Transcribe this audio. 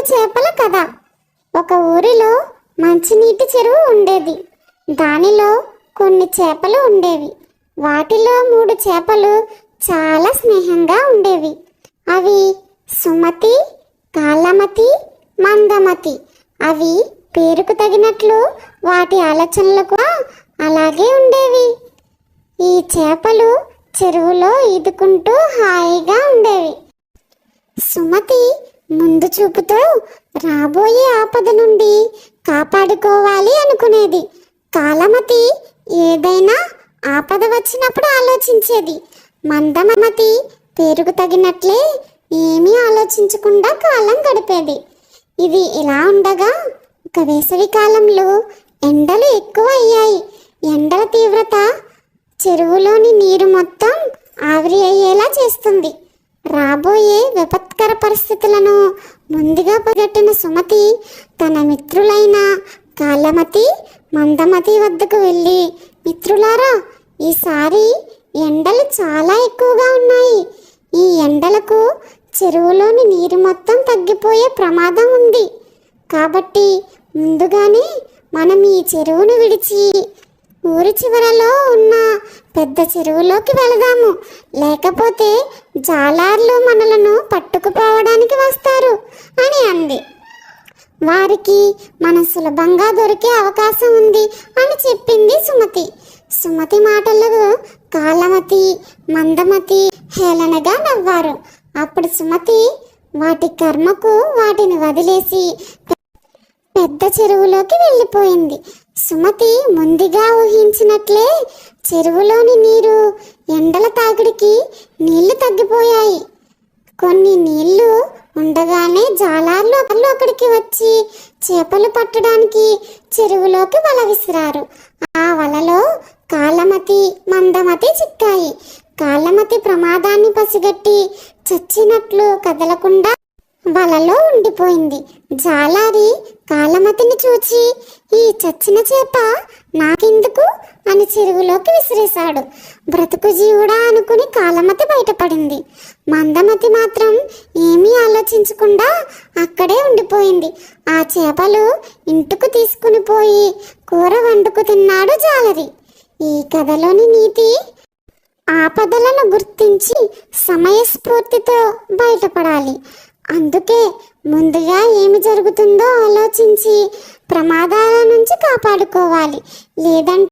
చేపల కథ. ఒక ఊరిలో మంచినీటి చెరువు ఉండేది. దానిలో కొన్ని చేపలు ఉండేవి. వాటిలో 3 చేపలు చాలా స్నేహంగా ఉండేవి. అవి సుమతి, కాలమతి, మందమతి. అవి పేరుకు తగినట్లు వాటి ఆలోచనలు కూడా అలాగే ఉండేవి. ఈ చేపలు చెరువులో ఈదుకుంటూ హాయిగా ఉండేవి. సుమతి ముందు చూపుతో రాబోయే ఆపద నుండి కాపాడుకోవాలి అనుకునేది. కాలమతి ఏదైనా ఆపద వచ్చినప్పుడు ఆలోచించేది. మందమతి పేరుకు తగినట్లే ఏమీ ఆలోచించకుండా కాలం గడిపేది. ఇది ఇలా ఉండగా ఒక వేసవి కాలంలో ఎండలు ఎక్కువ అయ్యాయి. ఎండల తీవ్రత చెరువులోని నీరు మొత్తం ఆవిరి అయ్యేలా చేస్తుంది. రాబోయే విపత్కర పరిస్థితులను ముందుగా పగట్టిన సుమతి తన మిత్రులైన కాలమతి, మందమతి వద్దకు వెళ్ళి, మిత్రులారా, ఈసారి ఎండలు చాలా ఎక్కువగా ఉన్నాయి. ఈ ఎండలకు చెరువులోని నీరు మొత్తం తగ్గిపోయే ప్రమాదం ఉంది. కాబట్టి ముందుగానే మనం ఈ చెరువును విడిచి ఊరి చివరలో ఉన్న పెద్ద చెరువులోకి వెళదాము. లేకపోతే జాలార్లు మనలను పట్టుకుపోవడానికి వస్తారు అని అంది. వారికి మనం సులభంగా దొరికే అవకాశం ఉంది అని చెప్పింది సుమతి. సుమతి మాటలకు కాలమతి, మందమతి హేళనగా నవ్వారు. అప్పుడు సుమతి వాటి కర్మకు వాటిని వదిలేసి పెద్ద చెరువులోకి వెళ్ళిపోయింది. సుమతి ముందుగా ఊహించినట్లే చెరువులోని నీరు ఎండల తాకిడికి నీళ్లు తగ్గిపోయాయి. కొన్ని నీళ్లు ఉండగానే జాలార్లు అక్కడికి వచ్చి చేపలు పట్టడానికి చెరువులోకి వల విసిరారు. ఆ వలలో కాలమతి, మందమతి చిక్కాయి. కాలమతి ప్రమాదాన్ని పసిగట్టి చచ్చినట్లు కదలకుండా వలలో ఉండిపోయింది. జాలారి కాలమతిని చూచి, ఈ చచ్చిన చేప నాకెందుకు అని చెరువులోకి విసిరేశాడు. బ్రతుకు జీవుడా అనుకుని కాలమతి బయటపడింది. మందమతి మాత్రం ఏమీ ఆలోచించకుండా అక్కడే ఉండిపోయింది. ఆ చేపలు ఇంటికి తీసుకుని పోయి కూర వండుకు తిన్నాడు జాలరి. ఈ కథలోని నీతి, ఆపదలను గుర్తించి సమయస్ఫూర్తితో బయటపడాలి. అందుకే ముందుగా ఏమి జరుగుతుందో ఆలోచించి ప్రమాదాల నుంచి కాపాడుకోవాలి. లేదంటే